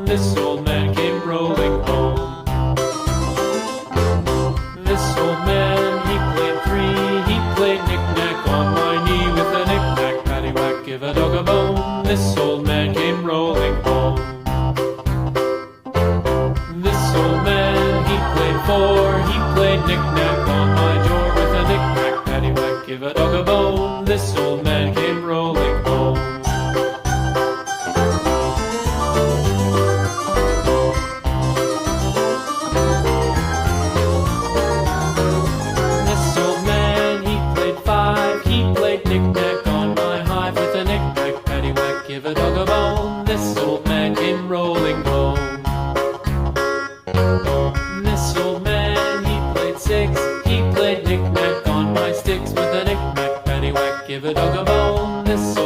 This old man came rolling home. This old man, he played three. He played knick-knack on my knee with a knick-knack, paddywhack, give a dog a bone. This old man came rolling home. This old man, he played four. He played knick-knack on my door with a knick-knack, paddywhack, give a dog a bone. This old man came rolling home. This old man, he played five. He played knick-knack on my hive with a knick-knack, paddywhack, give a dog a bone. This old man came rolling home. This old man, he played six. He played knick-knack on my sticks with a knick-knack, paddywhack, give a dog a bone. This